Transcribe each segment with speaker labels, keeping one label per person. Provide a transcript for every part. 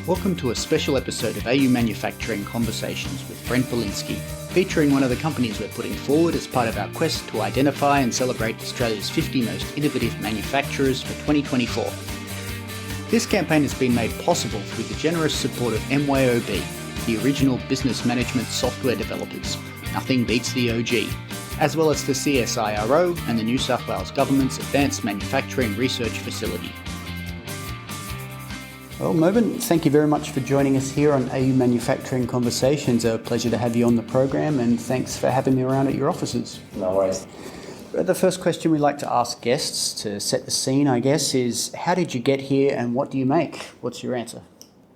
Speaker 1: Welcome to a special episode of AU Manufacturing Conversations with Brent Balinski, featuring one of the companies we're putting forward as part of our quest to identify and celebrate Australia's 50 most innovative manufacturers for 2024. This campaign has been made possible through the generous support of MYOB, the original business management software developers. Nothing beats the OG, as well as the CSIRO and the New South Wales Government's Advanced Manufacturing Research Facility. Well, Mobin, thank you very much for joining us here on AU Manufacturing Conversations. A pleasure to have you on the program, and thanks for having me around at your offices.
Speaker 2: No worries.
Speaker 1: The first question we like to ask guests to set the scene, I guess, is how did you get here and what do you make? What's your answer?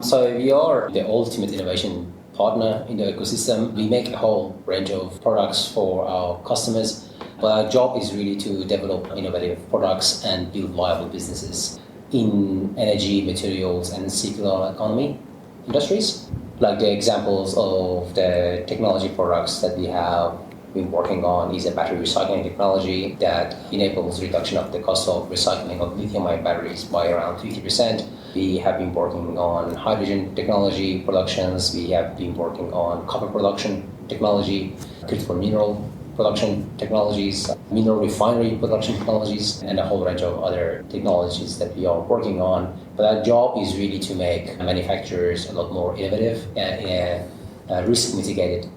Speaker 2: So we are the ultimate innovation partner in the ecosystem. We make a whole range of products for our customers, but our job is really to develop innovative products and build viable businesses in energy, materials, and circular economy industries. Like the examples of the technology products that we have been working on is a battery recycling technology that enables reduction of the cost of recycling of lithium-ion batteries by around 50%. We have been working on hydrogen technology productions. We have been working on copper production technology, critical mineral production technologies, mineral refinery production technologies, and a whole range of other technologies that we are working on. But our job is really to make manufacturers a lot more innovative in a risk mitigated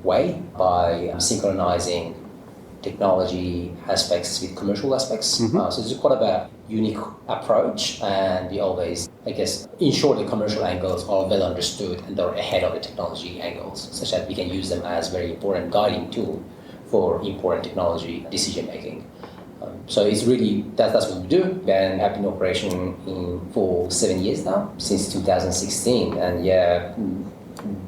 Speaker 2: way by synchronizing technology aspects with commercial aspects. So it's quite a unique approach, and we always, ensure the commercial angles are well understood and are ahead of the technology angles, such that we can use them as very important guiding tool for important technology decision making. So it's really, that's what we do. And have been in operation for 7 years now, since 2016, and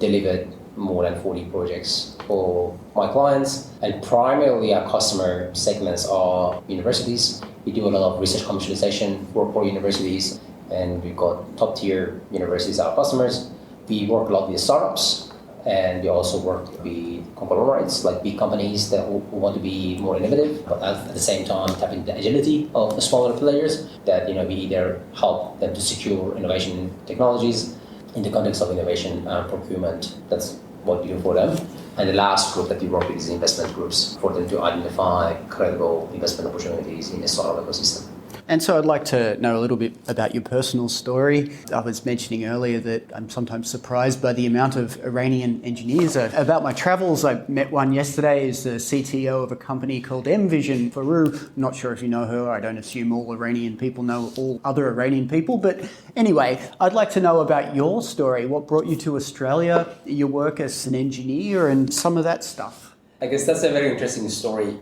Speaker 2: delivered more than 40 projects for my clients. And primarily our customer segments are universities. We do a lot of research commercialization work for universities, and we've got top tier universities as our customers. We work a lot with startups, and we also work with conglomerates, like big companies that who want to be more innovative, but at the same time tapping the agility of the smaller players that we either help them to secure innovation technologies in the context of innovation procurement. That's what we do for them. And the last group that we work with is investment groups for them to identify credible investment opportunities in the startup ecosystem.
Speaker 1: And so I'd like to know a little bit about your personal story. I was mentioning earlier that I'm sometimes surprised by the amount of Iranian engineers. About my travels, I met one yesterday who's the CTO of a company called M-Vision, Farouk. I'm not sure if you know her. I don't assume all Iranian people know all other Iranian people. But anyway, I'd like to know about your story. What brought you to Australia, your work as an engineer, and some of that stuff.
Speaker 2: I guess that's a very interesting story.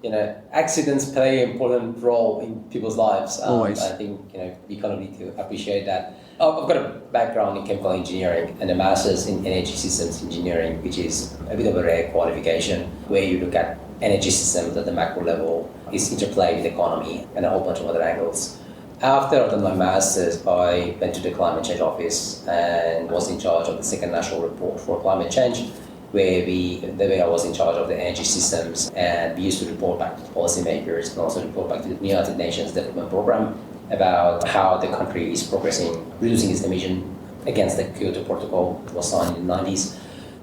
Speaker 2: Accidents play an important role in people's lives.
Speaker 1: Always.
Speaker 2: I think we kind of need to appreciate that. I've got a background in chemical engineering and a master's in energy systems engineering, which is a bit of a rare qualification where you look at energy systems at the macro level, its interplay with the economy, and a whole bunch of other angles. After I've done my master's, I went to the climate change office and was in charge of the second national report for climate change, where I was in charge of the energy systems, and we used to report back to the policymakers and also report back to the United Nations Development Program about how the country is progressing, reducing its emission against the Kyoto Protocol that was signed in the 90s.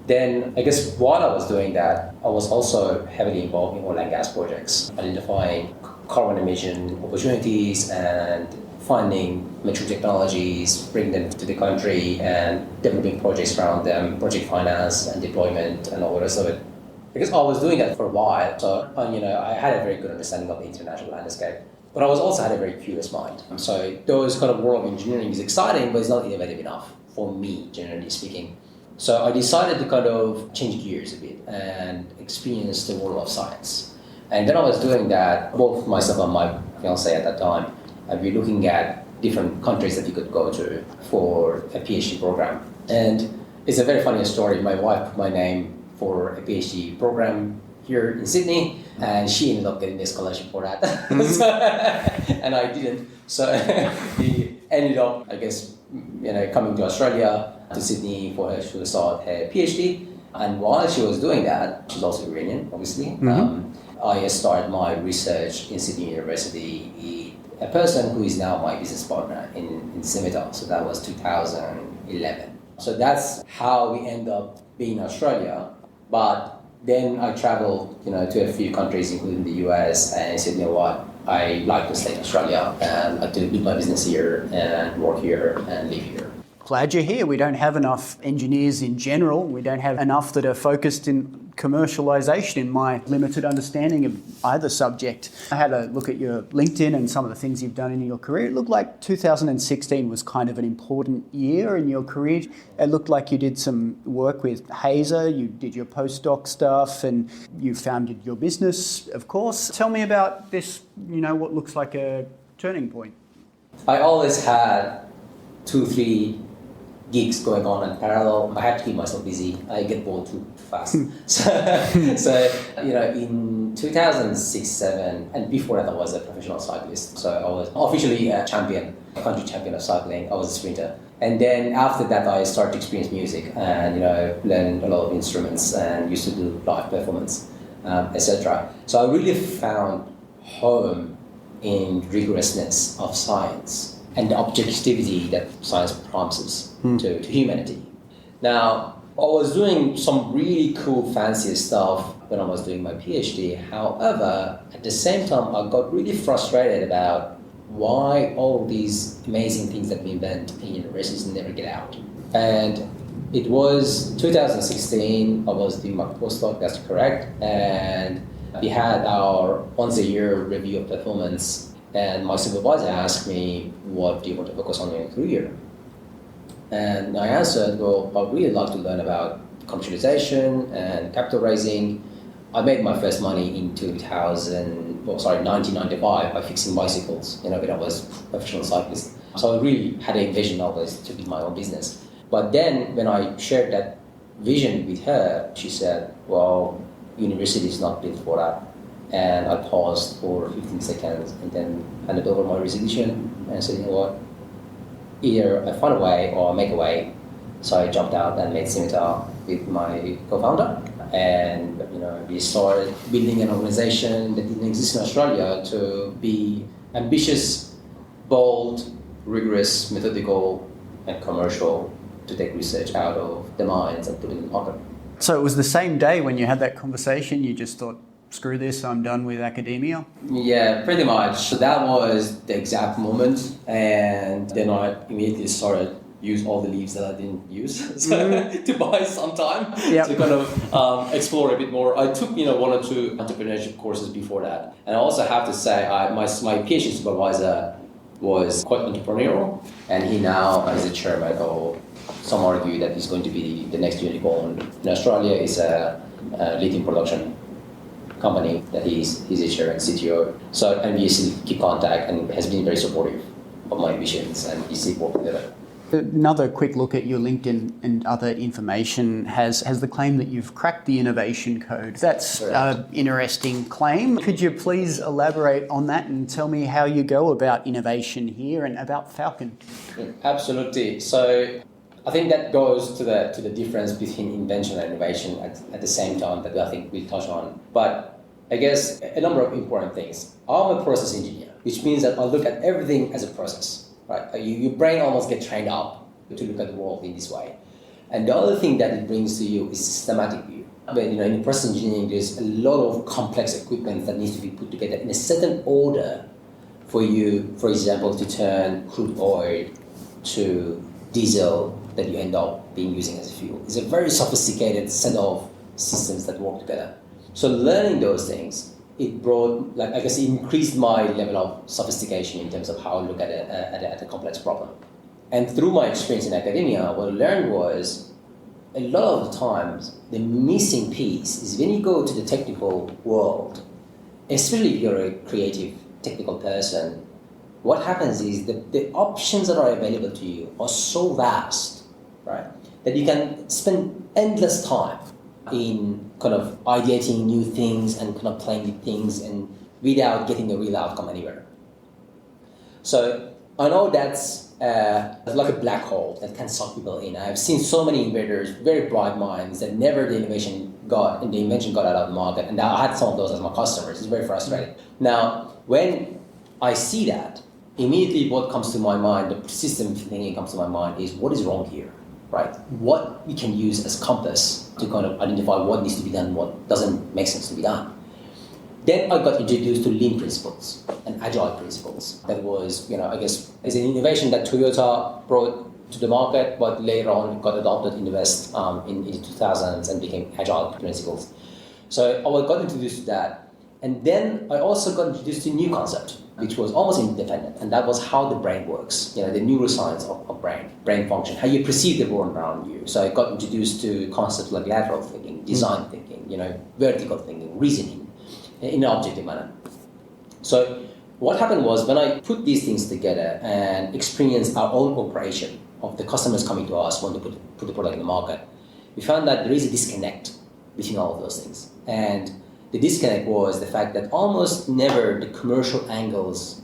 Speaker 2: Then, I guess while I was doing that, I was also heavily involved in oil and gas projects, identifying carbon emission opportunities and finding mature technologies, bringing them to the country and developing projects around them, project finance and deployment and all the rest of it. Because I was doing that for a while, so I had a very good understanding of the international landscape. But I also had a very curious mind. So those kind of world of engineering is exciting, but it's not innovative enough for me, generally speaking. So I decided to kind of change gears a bit and experience the world of science. And then I was doing that, both myself and my fiance at that time, and we're looking at different countries that we could go to for a PhD program. And it's a very funny story. My wife put my name for a PhD program here in Sydney, and she ended up getting a scholarship for that. And I didn't. So we ended up, coming to Australia, to Sydney for her to start her PhD. And while she was doing that, she's also Iranian, obviously, I started my research in Sydney University a person who is now my business partner in Scimita. So that was 2011. So that's how we end up being in Australia. But then I traveled, to a few countries, including the US, and I said, you know what, I like to stay in Australia, and I do build my business here, and work here, and live here.
Speaker 1: Glad you're here. We don't have enough engineers in general. We don't have enough that are focused in commercialisation, in my limited understanding of either subject. I had a look at your LinkedIn and some of the things you've done in your career. It looked like 2016 was kind of an important year in your career. It looked like you did some work with Hazer, you did your postdoc stuff, and you founded your business, of course. Tell me about this, what looks like a turning point.
Speaker 2: I always had 2-3 gigs going on in parallel. I had to keep myself busy. I get bored too fast. so, in 2006-07, and before that I was a professional cyclist. So I was officially a country champion of cycling. I was a sprinter. And then after that I started to experience music and, learn a lot of instruments and used to do live performance, etc. So I really found home in rigorousness of science and the objectivity that science promises to humanity. Now, I was doing some really cool, fancy stuff when I was doing my PhD. However, at the same time, I got really frustrated about why all these amazing things that we invent in universities never get out. And it was 2016, I was doing my postdoc, that's correct, and we had our once-a-year review of performance. And my supervisor asked me, what do you want to focus on in your career? And I answered, well, I'd really like to learn about commercialization and capital raising. I made my first money in 1995 by fixing bicycles, when I was a professional cyclist. So I really had a vision always to build my own business. But then when I shared that vision with her, she said, well, university is not built for that. And I paused for 15 seconds and then handed over my resignation and said, you know what, either I find a way or I make a way. So I jumped out and made Scimita with my co-founder. And we started building an organization that didn't exist in Australia to be ambitious, bold, rigorous, methodical, and commercial, to take research out of the mines and put it in the market.
Speaker 1: So it was the same day when you had that conversation, you just thought, screw this, I'm done with academia?
Speaker 2: Yeah, pretty much. So that was the exact moment. And then I immediately started use all the leaves that I didn't use to buy some time to kind of explore a bit more. I took 1 or 2 entrepreneurship courses before that. And I also have to say my PhD supervisor was quite entrepreneurial, and he now is the chairman of, some argue that he's going to be the next unicorn in Australia. Is a lithium production company that he's a chair and CTO. So, and we still keep contact and has been very supportive of my visions, and we still work together.
Speaker 1: Another quick look at your LinkedIn and other information has the claim that you've cracked the innovation code. That's an interesting claim. Could you please elaborate on that and tell me how you go about innovation here and about Falcon?
Speaker 2: Absolutely. So I think that goes to the difference between invention and innovation at the same time that I think we'll touch on. But I guess a number of important things. I'm a process engineer, which means that I look at everything as a process. Right? Your brain almost gets trained up to look at the world in this way. And the other thing that it brings to you is systematic view. When, in process engineering, there's a lot of complex equipment that needs to be put together in a certain order for you, for example, to turn crude oil to diesel that you end up being using as a fuel. It's a very sophisticated set of systems that work together. So learning those things, it brought, it increased my level of sophistication in terms of how I look at a complex problem. And through my experience in academia, what I learned was a lot of the times the missing piece is when you go to the technical world, especially if you're a creative technical person, what happens is the options that are available to you are so vast, right, that you can spend endless time in kind of ideating new things and kind of playing with things and without getting a real outcome anywhere. So I know that's like a black hole that can suck people in. I've seen so many inventors, very bright minds, that never the invention got out of the market, and I had some of those as my customers. It's very frustrating. Now, when I see that, immediately what comes to my mind, the persistent thinking comes to my mind is, what is wrong here? right? What we can use as compass to kind of identify what needs to be done, what doesn't make sense to be done. Then I got introduced to lean principles and agile principles. That was, I guess, is an innovation that Toyota brought to the market, but later on got adopted in the West in the 2000s and became agile principles. So I got introduced to that. And then I also got introduced to a new concept, which was almost independent, and that was how the brain works, the neuroscience of brain function, how you perceive the world around you. So I got introduced to concepts like lateral thinking, design thinking, vertical thinking, reasoning in an objective manner. So what happened was when I put these things together and experienced our own operation of the customers coming to us when to put the product in the market, we found that there is a disconnect between all of those things. And the disconnect was the fact that almost never the commercial angles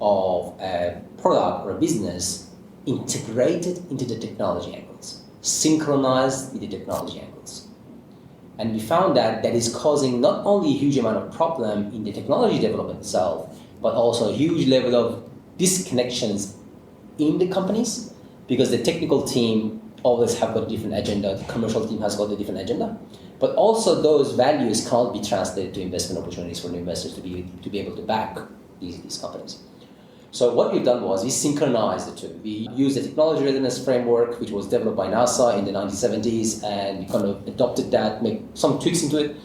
Speaker 2: of a product or a business integrated into the technology angles, synchronized with the technology angles. And we found that is causing not only a huge amount of problem in the technology development itself, but also a huge level of disconnections in the companies, because the technical team always have got a different agenda, the commercial team has got a different agenda. But also those values can't be translated to investment opportunities for new investors to be able to back these companies. So what we've done was we synchronized the two. We used the technology readiness framework, which was developed by NASA in the 1970s, and we kind of adopted that, make some tweaks into it.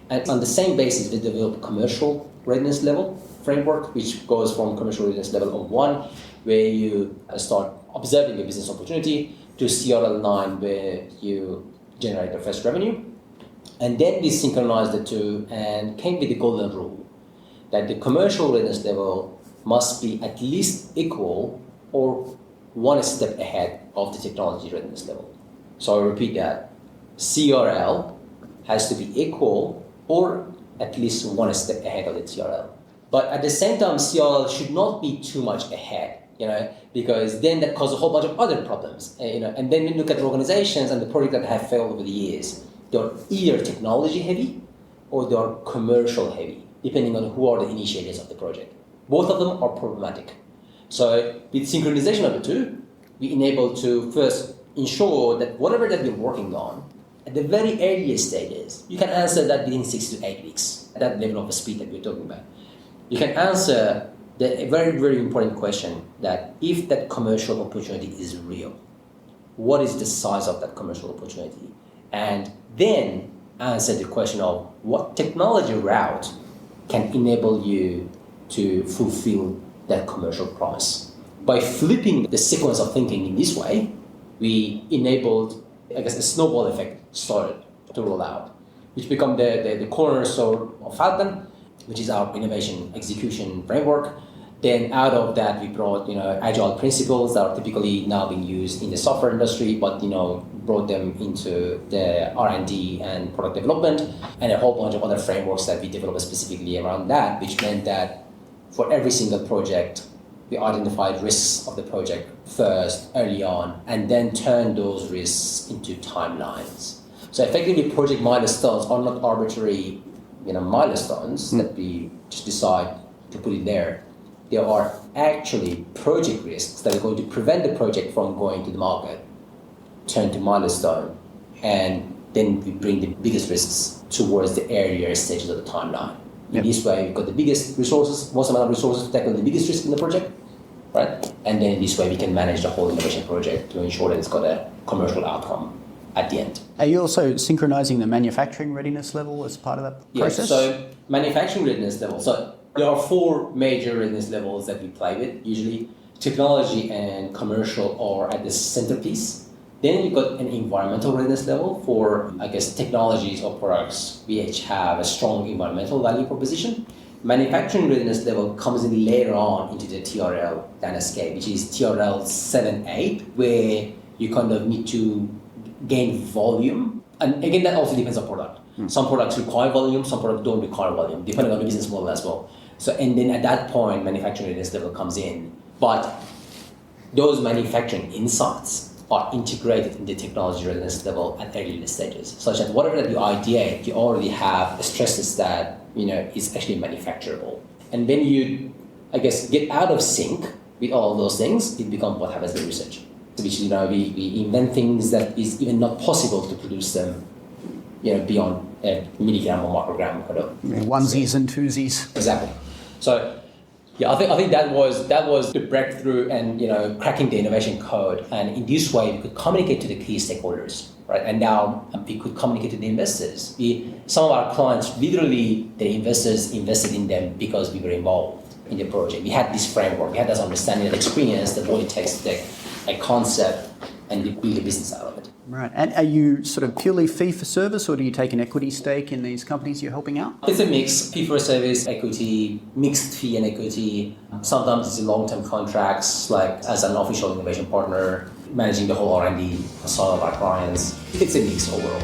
Speaker 2: And on the same basis, we developed commercial readiness level framework, which goes from commercial readiness level of 1, where you start observing a business opportunity, to CRL 9, where you generate the first revenue. And then we synchronized the two and came with the golden rule that the commercial readiness level must be at least equal or one step ahead of the technology readiness level. So I repeat that. CRL has to be equal or at least one step ahead of the TRL. But at the same time, CRL should not be too much ahead, because then that causes a whole bunch of other problems. And then we look at organizations and the projects that have failed over the years. They're either technology heavy or they're commercial heavy, depending on who are the initiators of the project. Both of them are problematic. So with synchronization of the two, we enable to first ensure that whatever that we're working on, at the very earliest stages, you can answer that within 6 to 8 weeks, at that level of speed that we're talking about. You can answer the very, very important question that if that commercial opportunity is real, what is the size of that commercial opportunity? And then answer the question of what technology route can enable you to fulfill that commercial promise. By flipping the sequence of thinking in this way, we enabled, a snowball effect started to roll out, which become the cornerstone of Falcon, which is our innovation execution framework. Then out of that, we brought, agile principles that are typically now being used in the software industry, but, brought them into the R&D and product development, and a whole bunch of other frameworks that we developed specifically around that, which meant that for every single project, we identified risks of the project first, early on, and then turned those risks into timelines. So effectively, project milestones are not arbitrary, milestones that we just decide to put in there. They are actually project risks that are going to prevent the project from going to the market, turn to milestone, and then we bring the biggest risks towards the earlier stages of the timeline. In this way, we've got the biggest resources, most amount of resources to tackle the biggest risk in the project, right? And then in this way, we can manage the whole innovation project to ensure that it's got a commercial outcome at the end.
Speaker 1: Are you also synchronizing the manufacturing readiness level as part of that process?
Speaker 2: So manufacturing readiness level. So there are 4 major readiness levels that we play with. Usually technology and commercial are at the centerpiece. Then you've got an environmental readiness level for, technologies or products which have a strong environmental value proposition. Manufacturing readiness level comes in later on into the TRL landscape, which is TRL 7-8, where you kind of need to gain volume. And again, that also depends on product. Some products require volume, some products don't require volume, depending on the business model as well. So, and then at that point, manufacturing readiness level comes in. But those manufacturing insights are integrated in the technology readiness level at earlier stages, such that whatever that you ideate, you already have a stress test that is actually manufacturable. And when you, get out of sync with all of those things, it becomes what happens in research. which, we invent things that is even not possible to produce them, beyond a milligram or microgram kind of.
Speaker 1: Onesies and twosies.
Speaker 2: Exactly. So, I think that was the breakthrough and, cracking the innovation code. And in this way, we could communicate to the key stakeholders, right? And now we could communicate to the investors. Some of our clients, literally, the investors invested in them because we were involved in the project. We had this framework, we had this understanding and experience that what it takes to take a concept and build a business out of it.
Speaker 1: Right. And are you sort of purely fee for service, or do you take an equity stake in these companies you're helping out?
Speaker 2: It's a mix, fee for service, equity, mixed fee and equity. Sometimes it's long-term contracts, like as an official innovation partner, managing the whole R&D side of our clients. It's a mix overall.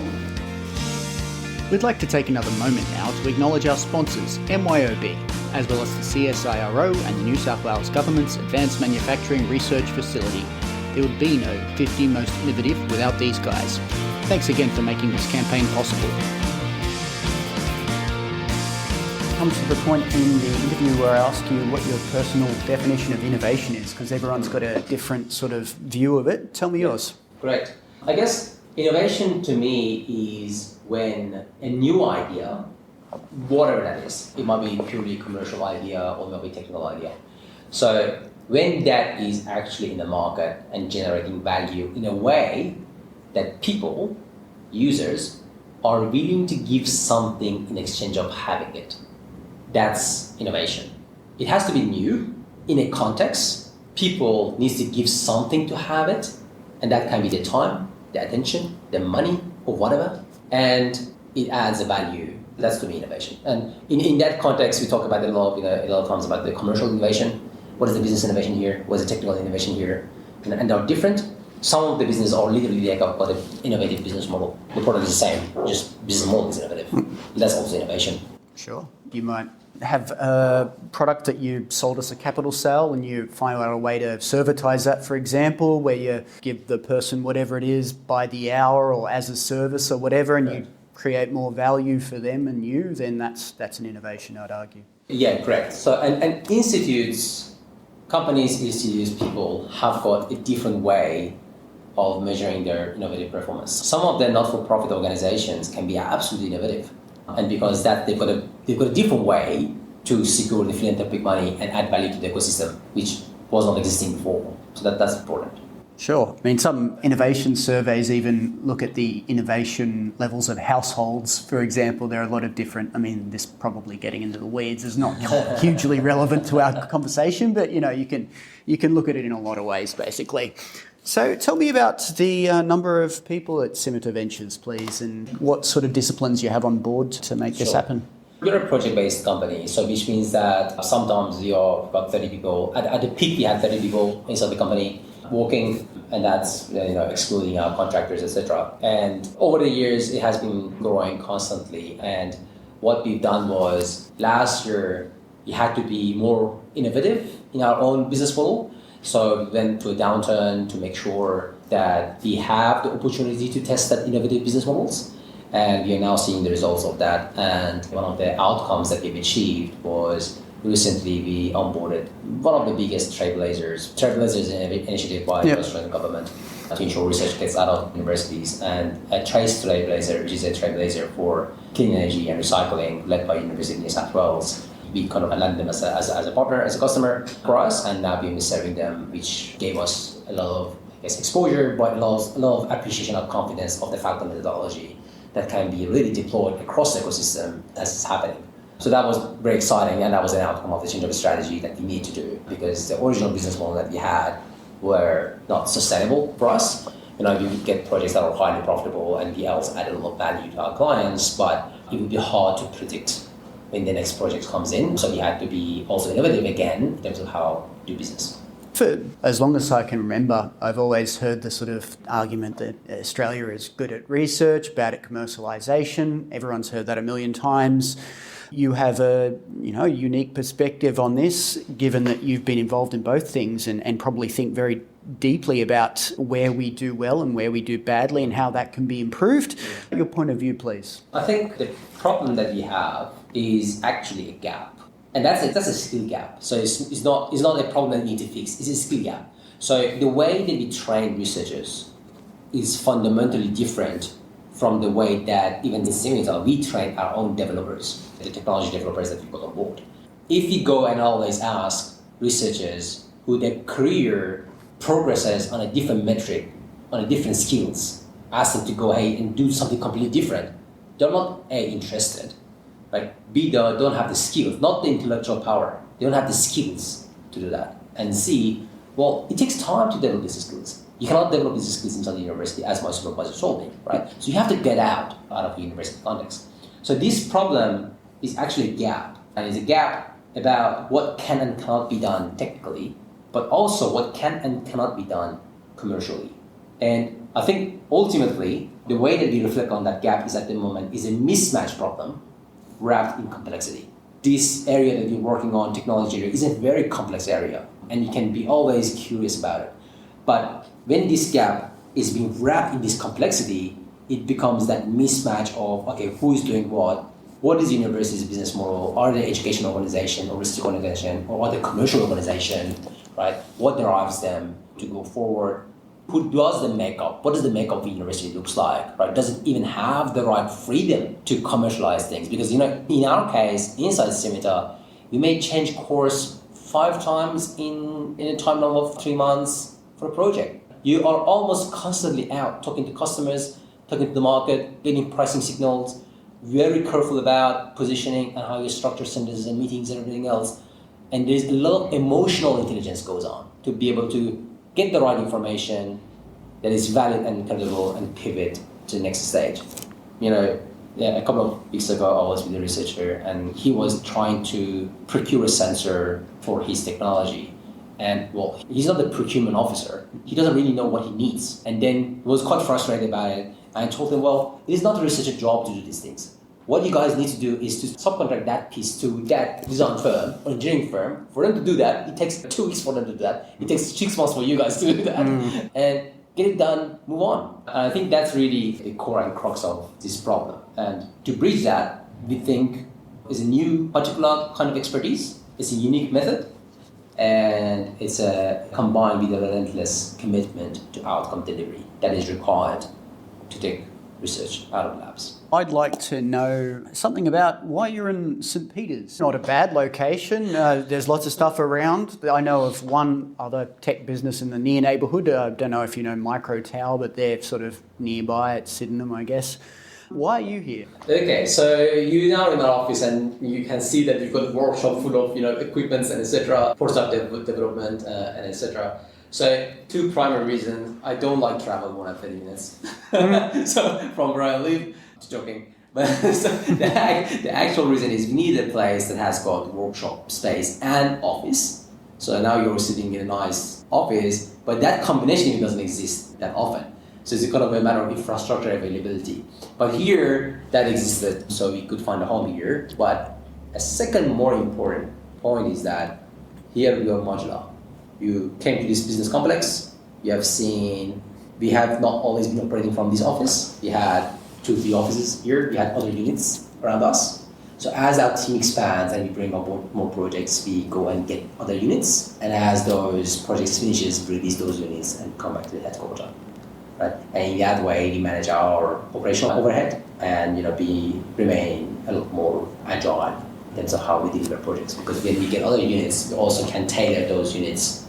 Speaker 1: We'd like to take another moment now to acknowledge our sponsors, MYOB, as well as the CSIRO and the New South Wales Government's Advanced Manufacturing Research Facility. There would be no 50 Most Innovative without these guys. Thanks again for making this campaign possible. Comes to the point in the interview where I ask you what your personal definition of innovation is, because everyone's got a different sort of view of it. Tell me yours.
Speaker 2: Great. I guess innovation to me is when a new idea, whatever that is, it might be purely commercial idea or it might be technical idea. So when that is actually in the market and generating value in a way that people, users, are willing to give something in exchange of having it, that's innovation. It has to be new in a context. People need to give something to have it, and that can be the time, the attention, the money, or whatever, and it adds a value. That's to me innovation. And in that context, we talk about a lot of times about the commercial innovation. What is the business innovation here? What is the technical innovation here? And they're different. Some of the business are literally like about an innovative business model. The product is the same, just business model is innovative. That's also innovation.
Speaker 1: Sure. You might have a product that you sold as a capital sale and you find out a way to servitize that, for example, where you give the person whatever it is by the hour or as a service or whatever, and you create more value for them and you, then that's an innovation, I'd argue. Yeah,
Speaker 2: correct. So and companies, institutes, people have got a different way of measuring their innovative performance. Some of the not-for-profit organizations can be absolutely innovative, and because that they've got a different way to secure the philanthropic money and add value to the ecosystem, which was not existing before. So that's important. Sure.
Speaker 1: I mean, some innovation surveys even look at the innovation levels of households. For example, there are a lot of different, this probably getting into the weeds is not hugely relevant to our conversation, but you can look at it in a lot of ways, basically. So tell me about the number of people at Scimita Ventures, please, and what sort of disciplines you have on board to make this happen.
Speaker 2: We're a project-based company, so which means that sometimes you've got 30 people. At the peak, we had 30 people inside the company working, and that's excluding our contractors, etc. And over the years, it has been growing constantly. And what we've done was last year, we had to be more innovative in our own business model. So we went to a downturn to make sure that we have the opportunity to test that innovative business models. And we are now seeing the results of that. And one of the outcomes that we've achieved was recently we onboarded one of the biggest Trailblazers. Trailblazer is an initiative by the Australian government to ensure research gets out of universities. And a Trailblazer, which is a Trailblazer for clean energy and recycling, led by University of New South Wales. We kind of landed them as a partner, as a customer for us, and now we've been serving them, which gave us a lot of exposure, but a lot of appreciation and confidence of the fact and methodology that can be really deployed across the ecosystem as it's happening. So that was very exciting, and that was an outcome of the change of strategy that we need to do, because the original business model that we had were not sustainable for us. You would get projects that are highly profitable and we also added a lot of value to our clients, but it would be hard to predict when the next project comes in. So we had to be also innovative again in terms of how to do business.
Speaker 1: For as long as I can remember, I've always heard the sort of argument that Australia is good at research, bad at commercialisation. Everyone's heard that a million times. You have a unique perspective on this, given that you've been involved in both things and probably think very deeply about where we do well and where we do badly and how that can be improved. Your point of view, please.
Speaker 2: I think the problem that we have is actually a gap. And that's a skill gap. So it's not a problem that we need to fix. It's a skill gap. So the way that we train researchers is fundamentally different from the way that even in Scimita, we train our own developers, the technology developers that we put on board. If we go and always ask researchers who their career progresses on a different metric, on a different skills, ask them to go ahead and do something completely different, they're not A, interested, right? B, they don't have the skills, not the intellectual power. They don't have the skills to do that. And C, well, it takes time to develop these skills. You cannot develop these skills inside the university, as my supervisor told me, right? So you have to get out of the university context. So this problem is actually a gap, and it's a gap about what can and cannot be done technically, but also what can and cannot be done commercially. And I think ultimately, the way that we reflect on that gap is at the moment is a mismatch problem wrapped in complexity. This area that you're working on, technology area, is a very complex area, and you can be always curious about it. But when this gap is being wrapped in this complexity, it becomes that mismatch of, okay, who is doing what is the university's business model, are they education organization or research organization, or are they commercial organization, right? What drives them to go forward? Who does the makeup? What does the makeup of the university looks like, right? Does it even have the right freedom to commercialize things? Because, in our case, inside Scimita, we may change course 5 times in a time of 3 months for a project. You are almost constantly out talking to customers, talking to the market, getting pricing signals, very careful about positioning and how you structure sentences and meetings and everything else. And there's a lot of emotional intelligence goes on to be able to get the right information that is valid and credible and pivot to the next stage. A couple of weeks ago, I was with a researcher and he was trying to procure a sensor for his technology. And well, he's not the procurement officer. He doesn't really know what he needs. And then he was quite frustrated about it. And I told him, well, it is not the researcher's job to do these things. What you guys need to do is to subcontract that piece to that design firm or engineering firm. For them to do that, it takes 2 weeks for them to do that. It takes 6 months for you guys to do that. And get it done, move on. And I think that's really the core and crux of this problem. And to bridge that, we think is a new particular kind of expertise. It's a unique method. And it's combined with a relentless commitment to outcome delivery that is required to take research out of labs.
Speaker 1: I'd like to know something about why you're in St. Peter's. Not a bad location. There's lots of stuff around. I know of one other tech business in the near neighbourhood. I don't know if you know Microtower, but they're sort of nearby at Sydenham, I guess. Why are you here?
Speaker 2: Okay, so you're now in our office and you can see that we've got a workshop full of equipments and etc. for development and etc. So 2 primary reasons. I don't like travel more than 30 minutes. So from where I live, just joking. But so the actual reason is we need a place that has got workshop space and office. So now you're sitting in a nice office, but that combination doesn't exist that often. So it's kind of a matter of infrastructure availability. But here, that existed, so we could find a home here. But a second more important point is that here we are modular. You came to this business complex, you have seen, we have not always been operating from this office. We had 2 or 3 offices here, we had other units around us. So as our team expands and we bring on board more projects, we go and get other units. And as those projects finishes, we release those units and come back to the headquarters. Right? And in that way, we manage our operational overhead and we remain a lot more agile in terms of how we deliver projects. Because when we get other units, we also can tailor those units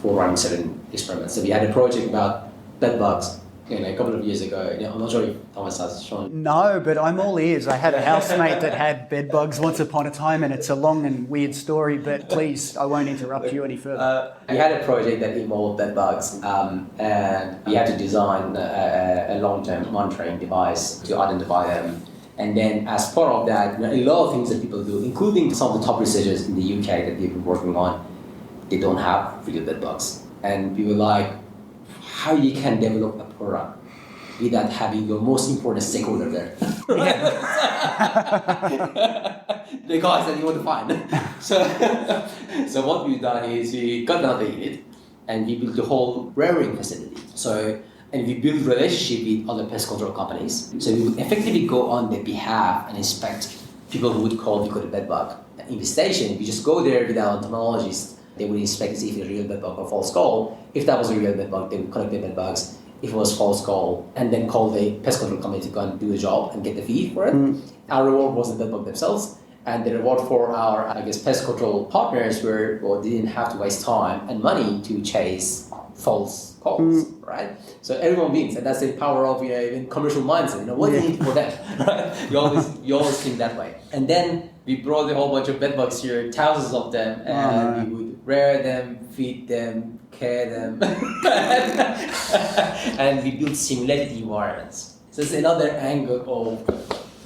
Speaker 2: for running certain experiments. So we had a project about bedbugs a couple of years ago. I'm not sure if Thomas has shown.
Speaker 1: No, but I'm all ears. I had a housemate that had bedbugs once upon a time, and it's a long and weird story, but please, I won't interrupt you any further.
Speaker 2: We had a project that involved bedbugs, and we had to design a long-term monitoring device to identify them. And then as part of that, a lot of things that people do, including some of the top researchers in the UK that we've been working on, they don't have real bedbugs. And we were like, how you can develop a product without having your most important stakeholder there. The guys that you want to find. So what we've done is we got another unit and we built the whole rearing facility. And we build relationship with other pest control companies. So we would effectively go on their behalf and inspect people who would call the bedbug infestation. We just go there with our technologists They would inspect to see if it's a real bedbug or false call. If that was a real bedbug, they would collect the bedbugs. If it was false call, and then call the pest control company to go and do the job and get the fee for it. Our reward was the bedbug themselves. And the reward for our, pest control partners were, they didn't have to waste time and money to chase false calls, right? So everyone wins, and that's the power of even commercial mindset. What do you need for that, right? You always think that way. And then we brought a whole bunch of bedbugs here, thousands of them, and we would rear them, feed them, care them, and we built simulated environments. So it's another angle of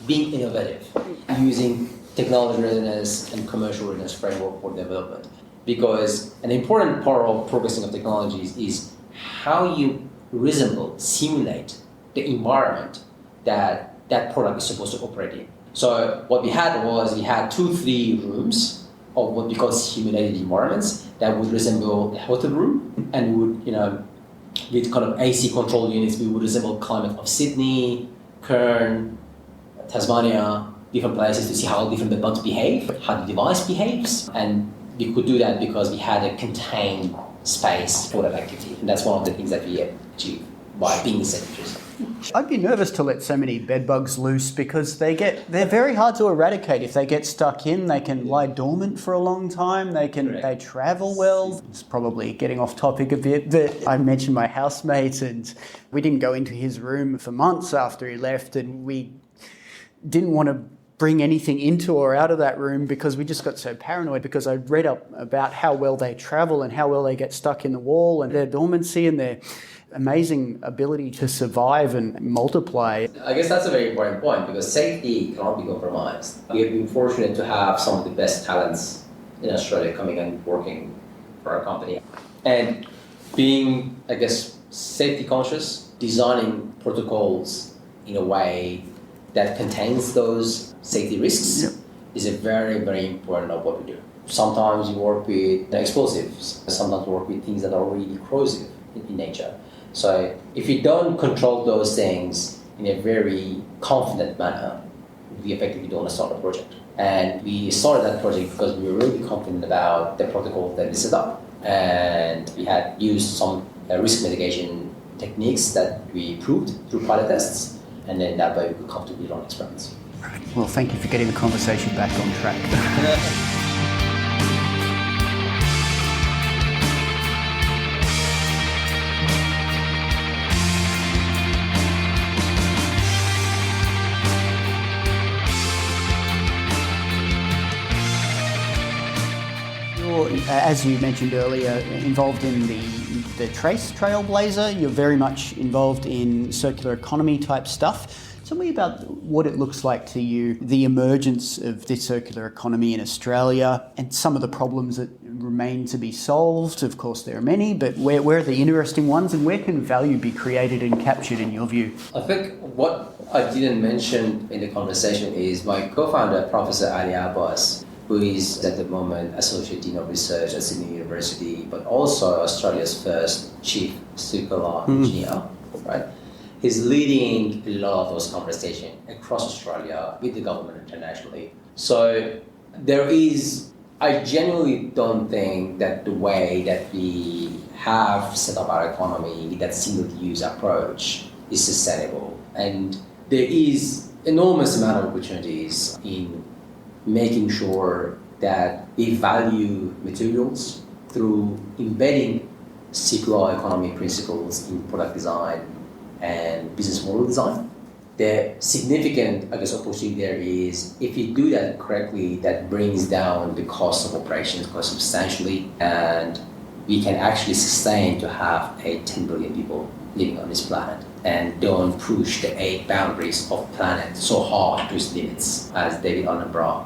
Speaker 2: being innovative, using technology readiness and commercial readiness framework for development. Because an important part of progressing of technologies is how you simulate the environment that product is supposed to operate in. So what we had 2-3 rooms of what we call simulated environments that would resemble a hotel room, and would, with kind of AC control units, we would resemble climate of Sydney, Cairn, Tasmania, different places to see how different the bugs behave, how the device behaves, and we could do that because we had a contained space for that activity. And that's one of the things that we achieve by being centers.
Speaker 1: I'd be nervous to let so many bedbugs loose because they're very hard to eradicate. If they get stuck in, they can lie dormant for a long time. They travel well. It's probably getting off topic a bit, but I mentioned my housemate, and we didn't go into his room for months after he left, and we didn't want to bring anything into or out of that room because we just got so paranoid, because I read up about how well they travel and how well they get stuck in the wall and their dormancy and their amazing ability to survive and multiply.
Speaker 2: I guess that's a very important point, because safety cannot be compromised. We have been fortunate to have some of the best talents in Australia coming and working for our company. And being, safety conscious, designing protocols in a way that contains those safety risks is a very, very important of what we do. Sometimes you work with explosives, sometimes you work with things that are really corrosive in nature. So if you don't control those things in a very confident manner, we effectively don't start a project. And we started that project because we were really confident about the protocol that we set up. And we had used some risk mitigation techniques that we proved through pilot tests. And then that way we could comfortably run experiments.
Speaker 1: Right. Well, thank you for getting the conversation back on track. As you mentioned earlier, involved in the Trailblazer, you're very much involved in circular economy type stuff. Tell me about what it looks like to you, the emergence of this circular economy in Australia and some of the problems that remain to be solved. Of course, there are many, but where are the interesting ones, and where can value be created and captured in your view?
Speaker 2: I think what I didn't mention in the conversation is my co-founder, Professor Ali Abbas, who is at the moment Associate Dean of Research at Sydney University, but also Australia's first Chief Circular Engineer, right? He's leading a lot of those conversations across Australia with the government internationally. So I genuinely don't think that the way that we have set up our economy with that single-use approach is sustainable. And there is enormous amount of opportunities in making sure that we value materials through embedding circular economy principles in product design and business model design. The significant, opportunity there is, if you do that correctly, that brings down the cost of operations quite substantially, and we can actually sustain to have 10 billion people living on this planet, and don't push the 8 boundaries of planet so hard to its limits, as David Attenborough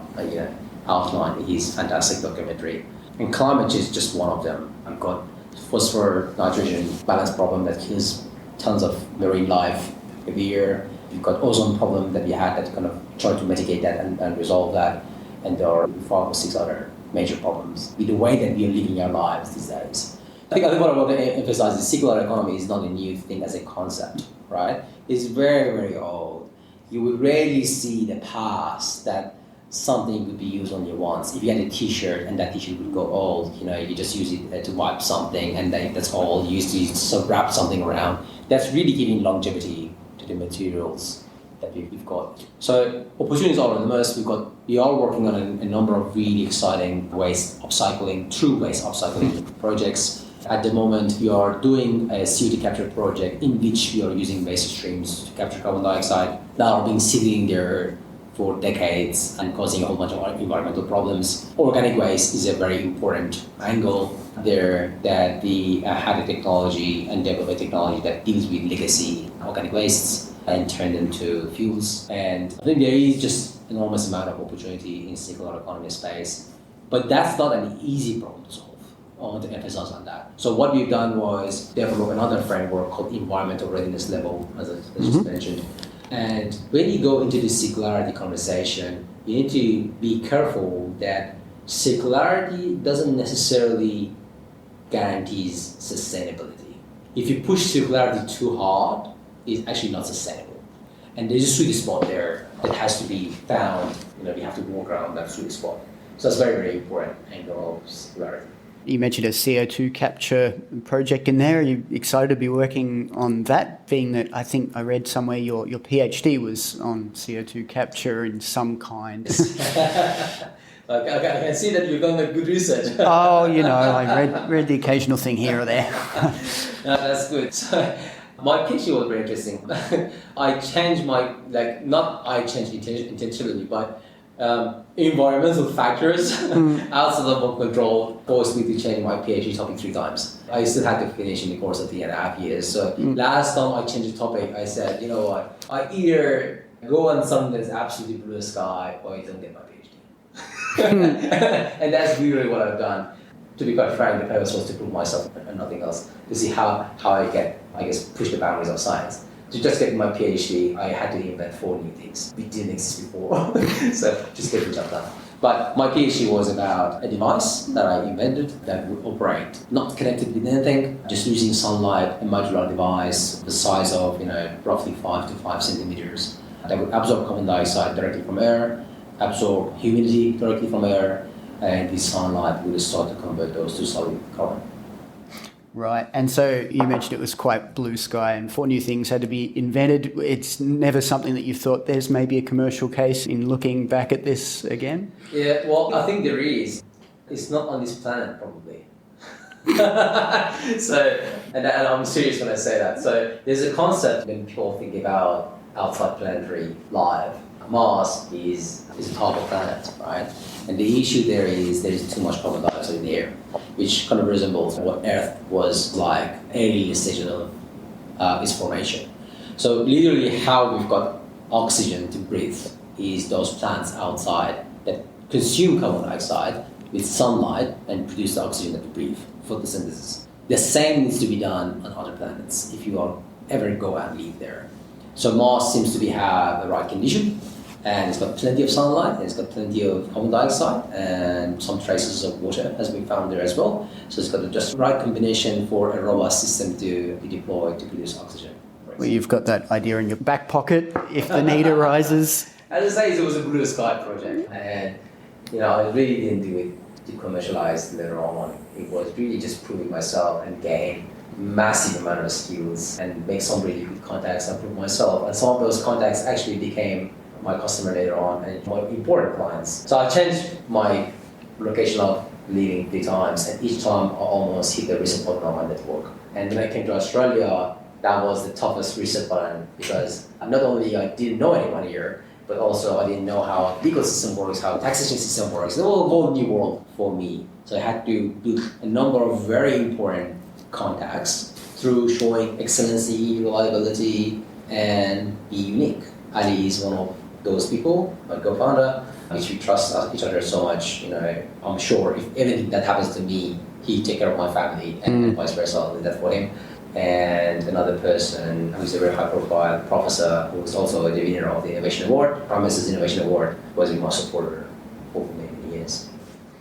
Speaker 2: outlined in his fantastic documentary. And climate is just one of them. I've got phosphor nitrogen balance problem that kills tons of marine life every year. You've got ozone problem that we had that kind of try to mitigate that and resolve that. And there are 5 or 6 other major problems with the way that we are living our lives these days. I think what I want to emphasize is circular economy is not a new thing as a concept, right? It's very, very old. You will rarely see the past that something would be used only once. If you had a t-shirt and that t-shirt would go old, you just use it to wipe something and that's all you used to wrap something around. That's really giving longevity to the materials that we've got. So opportunities are enormous. We are working on a number of really exciting true waste upcycling projects. At the moment, we are doing a CO2 capture project in which we are using waste streams to capture carbon dioxide that are being sitting there for decades and causing a whole bunch of environmental problems. Organic waste is a very important angle there, that we have a technology and develop a technology that deals with legacy organic wastes and turn them to fuels. And I think there is just enormous amount of opportunity in circular economy space, but that's not an easy problem to solve. I want to emphasize on that. So what we've done was develop another framework called environmental readiness level, as I just mentioned. And when you go into the circularity conversation, you need to be careful that circularity doesn't necessarily guarantees sustainability. If you push circularity too hard, it's actually not sustainable. And there's a sweet spot there that has to be found. We have to work around that sweet spot. So that's very, very important angle of circularity.
Speaker 1: You mentioned a CO2 capture project in there. Are you excited to be working on that, being that I think I read somewhere your PhD was on CO2 capture in some kind?
Speaker 2: I can see that you've done good research.
Speaker 1: Oh, I read the occasional thing here or there.
Speaker 2: No, that's good. So, my PhD was very interesting. I changed intentionally, but environmental factors outside of my control forced me to change my PhD topic 3 times. I still had to finish in the course of 3.5 years. So last time I changed the topic, I said, you know what, I either go on something that's absolutely blue sky or I don't get my PhD. And that's really what I've done. To be quite frank, the purpose was to prove myself and nothing else, to see how I push the boundaries of science. To just get my PhD, I had to invent 4 new things. We didn't exist before. So just get the job done. But my PhD was about a device that I invented that would operate, not connected with anything, just using sunlight, a modular device, the size of roughly 5 to 5 centimeters, that would absorb carbon dioxide directly from air, absorb humidity directly from air, and the sunlight would start to convert those to solid carbon.
Speaker 1: Right, and so you mentioned it was quite blue sky and 4 new things had to be invented. It's never something that you thought there's maybe a commercial case in looking back at this again?
Speaker 2: Yeah, well, I think there is. It's not on this planet, probably. And I'm serious when I say that. So there's a concept when people think about outside planetary life. Mars is a type of planet, right? And the issue there is too much carbon dioxide in the air, which kind of resembles what Earth was like early stages of its formation. So literally how we've got oxygen to breathe is those plants outside that consume carbon dioxide with sunlight and produce the oxygen that we breathe, photosynthesis. The same needs to be done on other planets if you ever go and live there. So Mars seems to have the right condition, and it's got plenty of sunlight, and it's got plenty of carbon dioxide, and some traces of water has been found there as well. So it's got just the right combination for a robust system to be deployed to produce oxygen.
Speaker 1: Well, you've got that idea in your back pocket if the need arises.
Speaker 2: As I say, it was a blue sky project, and I really didn't do it to commercialize later on. It was really just proving myself and gain massive amount of skills and make some really good contacts and prove myself. And some of those contacts actually became my customer later on and more important clients. So I changed my location of living 3 times, and each time I almost hit the reset button on my network. And when I came to Australia, that was the toughest reset button, because not only I didn't know anyone here, but also I didn't know how legal system works, how taxation system works. It was a whole new world for me. So I had to build a number of very important contacts through showing excellency, reliability, and be unique. Ali is one of those people, my co-founder, which we trust each other so much. I'm sure if anything that happens to me, he take care of my family, and vice versa. I'll do that for him. And another person who's a very high-profile professor, who was also the winner of the Innovation Award, Prime Minister's Innovation Award, was my supporter for many years.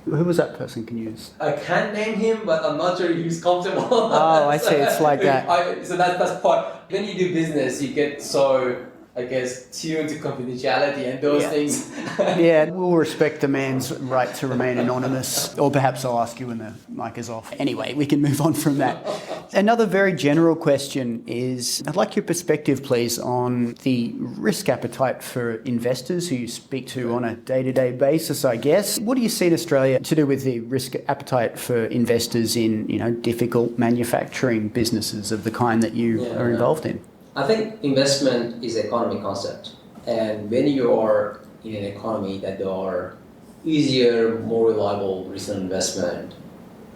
Speaker 1: Who was that person? Can you use?
Speaker 2: I can't name him, but I'm not sure he's comfortable.
Speaker 1: Oh, I see. It's like that.
Speaker 2: So that's part. When you do business, you get so I guess, tuned to confidentiality and those things.
Speaker 1: Yeah, we'll respect the man's right to remain anonymous, or perhaps I'll ask you when the mic is off. Anyway, we can move on from that. Another very general question is, I'd like your perspective, please, on the risk appetite for investors who you speak to on a day-to-day basis, I guess. What do you see in Australia to do with the risk appetite for investors in, difficult manufacturing businesses of the kind that you are involved in?
Speaker 2: I think investment is an economic concept. And when you are in an economy that there are easier, more reliable return on investment,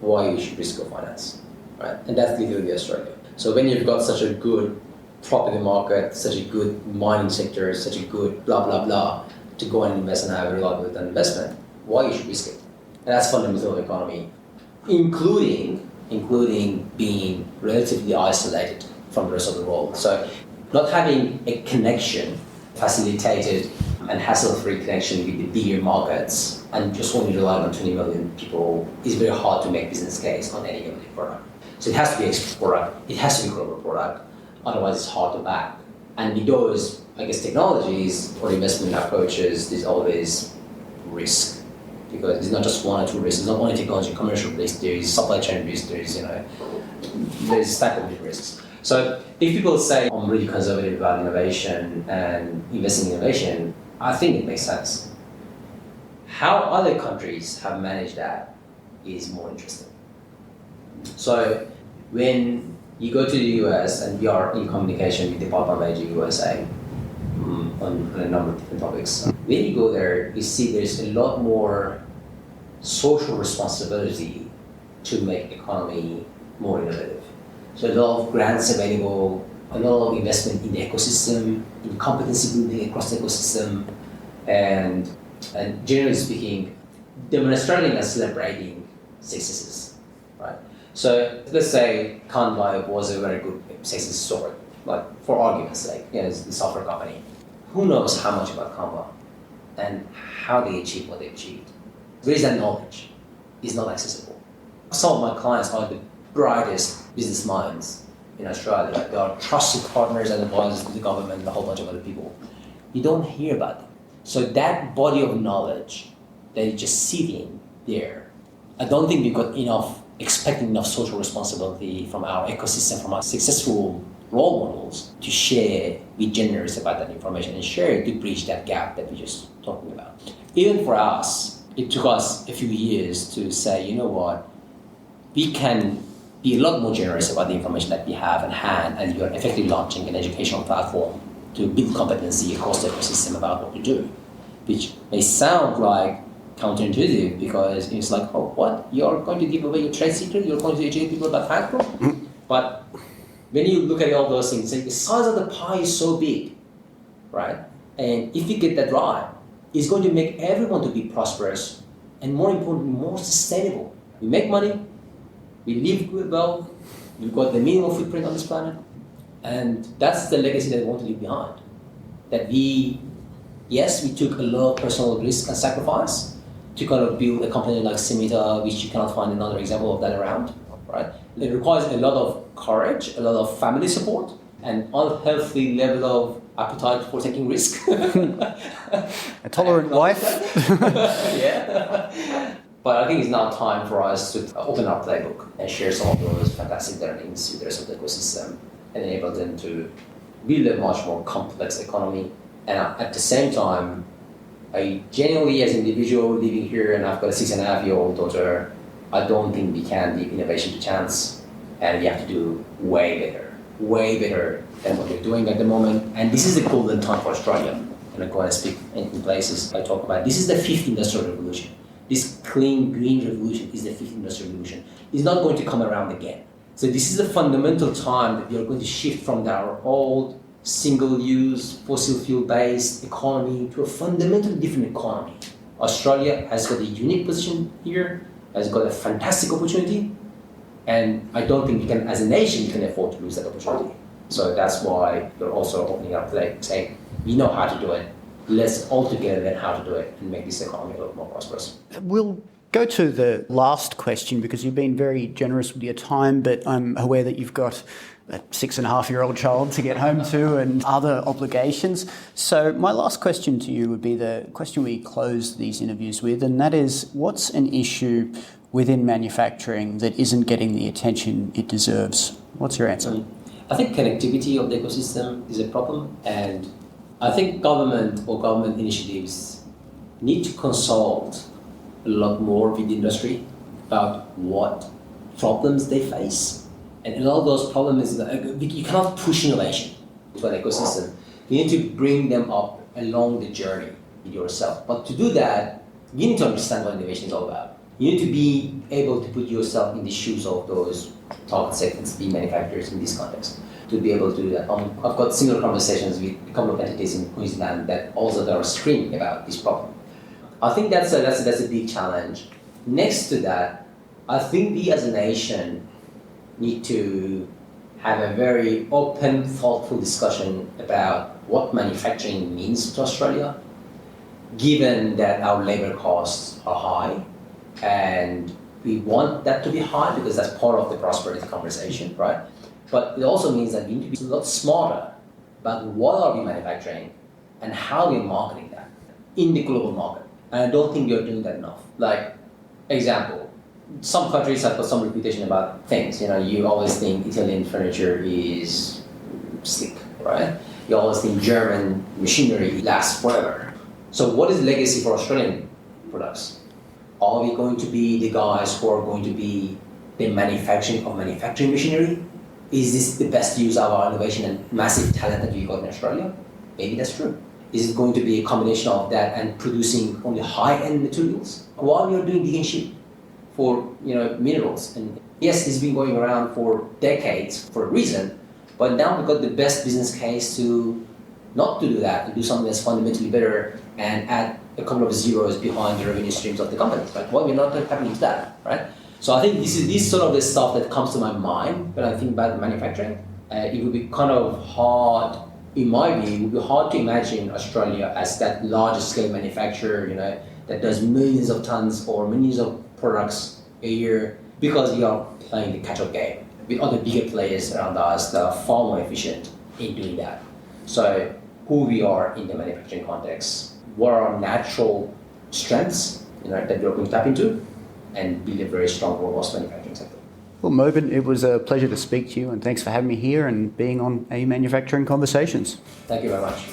Speaker 2: why you should risk your finance, right? And that's literally Australia. So when you've got such a good property market, such a good mining sector, such a good blah, blah, blah, to go and invest and have a reliable return on investment, why you should risk it? And that's fundamental of the economy, including being relatively isolated from the rest of the world. So not having a connection, facilitated and hassle-free connection with the bigger markets and just only relying on 20 million people is very hard to make business case on any given product. So it has to be export product, it has to be global product, otherwise it's hard to back. And with those, technologies or investment approaches, there's always risk. Because it's not just one or two risks, it's not only technology, commercial risk, there is supply chain risk, there's a stack of risks. So if people say, I'm really conservative about innovation and investing in innovation, I think it makes sense. How other countries have managed that is more interesting. So when you go to the US, and we are in communication with the Department of Energy USA on a number of different topics, when you go there, you see there's a lot more social responsibility to make the economy more innovative. So a lot of grants available, a lot of investment in the ecosystem, in competency building across the ecosystem, and generally speaking, demonstrating and celebrating successes, right? So let's say Canva was a very good success story, like for argument's sake, it's the software company. Who knows how much about Canva and how they achieved what they achieved? Where is that knowledge? It's not accessible. Some of my clients are the brightest business minds in Australia. They are trusted partners and advisors to the government and a whole bunch of other people. You don't hear about them. So that body of knowledge that is just sitting there, I don't think we've got expecting enough social responsibility from our ecosystem, from our successful role models to share, be generous about that information and share it to bridge that gap that we're just talking about. Even for us, it took us a few years to say, you know what, we can be a lot more generous about the information that we have in hand, and we are effectively launching an educational platform to build competency across the ecosystem about what we do, which may sound like counterintuitive because it's like, oh, what? You're going to give away your trade secret? You're going to educate people about Hacro? But when you look at all those things, the size of the pie is so big, right? And if you get that right, it's going to make everyone to be prosperous and more importantly, more sustainable. We make money, we live good well, we've got the minimal footprint on this planet, and that's the legacy that we want to leave behind. That we took a lot of personal risk and sacrifice to kind of build a company like Scimita, which you cannot find another example of that around, right? It requires a lot of courage, a lot of family support, and unhealthy level of appetite for taking risk.
Speaker 1: A tolerant wife.
Speaker 2: Yeah. But I think it's now time for us to open our playbook and share some of those fantastic learnings with the rest of the ecosystem and enable them to build a much more complex economy. And at the same time, I genuinely, as an individual living here, and I've got a 6.5-year-old daughter, I don't think we can leave innovation to chance, and we have to do way better than what we're doing at the moment. And this is the golden time for Australia. And I go and speak in places I talk about. This is the 5th industrial revolution. This clean, green revolution is the 5th industrial revolution. It's not going to come around again. So this is a fundamental time that we are going to shift from our old, single-use, fossil fuel-based economy to a fundamentally different economy. Australia has got a unique position here, has got a fantastic opportunity, and I don't think we can, as a nation, we can afford to lose that opportunity. So that's why we're also opening up, saying, we know how to do it. Let's all together learn how to do it and make this economy a little more prosperous.
Speaker 1: We'll go to the last question because you've been very generous with your time, but I'm aware that you've got a 6.5-year-old child to get home to and other obligations. So my last question to you would be the question we close these interviews with, and that is, what's an issue within manufacturing that isn't getting the attention it deserves? What's your answer?
Speaker 2: I think connectivity of the ecosystem is a problem, and I think government or government initiatives need to consult a lot more with the industry about what problems they face. And a lot of those problems is that you cannot push innovation to an ecosystem. You need to bring them up along the journey with yourself. But to do that, you need to understand what innovation is all about. You need to be able to put yourself in the shoes of those target segments, the manufacturers in this context, to be able to do that. I've got similar conversations with a couple of entities in Queensland that also are screaming about this problem. I think that's a big challenge. Next to that, I think we as a nation need to have a very open, thoughtful discussion about what manufacturing means to Australia, given that our labor costs are high, and we want that to be high because that's part of the prosperity conversation, right? But it also means that we need to be a lot smarter about what are we manufacturing and how we're marketing that in the global market. And I don't think we're doing that enough. Like, example, some countries have got some reputation about things. You always think Italian furniture is slick, right? You always think German machinery lasts forever. So what is the legacy for Australian products? Are we going to be the guys who are going to be the manufacturing of manufacturing machinery? Is this the best use of our innovation and massive talent that we've got in Australia? Maybe that's true. Is it going to be a combination of that and producing only high-end materials? While we are doing dig and ship for minerals, and yes, it's been going around for decades for a reason, but now we've got the best business case to not to do that, to do something that's fundamentally better and add a couple of zeros behind the revenue streams of the companies. Right? Well, we're not tapping into that, right? So I think this sort of the stuff that comes to my mind when I think about manufacturing. It would be kind of hard, in my view, it would be hard to imagine Australia as that large scale manufacturer, that does millions of tons or millions of products a year, because we are playing the catch-up game with other bigger players around us that are far more efficient in doing that. So who we are in the manufacturing context, what are our natural strengths that we're going to tap into, and build a very strong, robust manufacturing sector.
Speaker 1: Well, Mobin, it was a pleasure to speak to you, and thanks for having me here and being on AU Manufacturing Conversations.
Speaker 2: Thank you very much.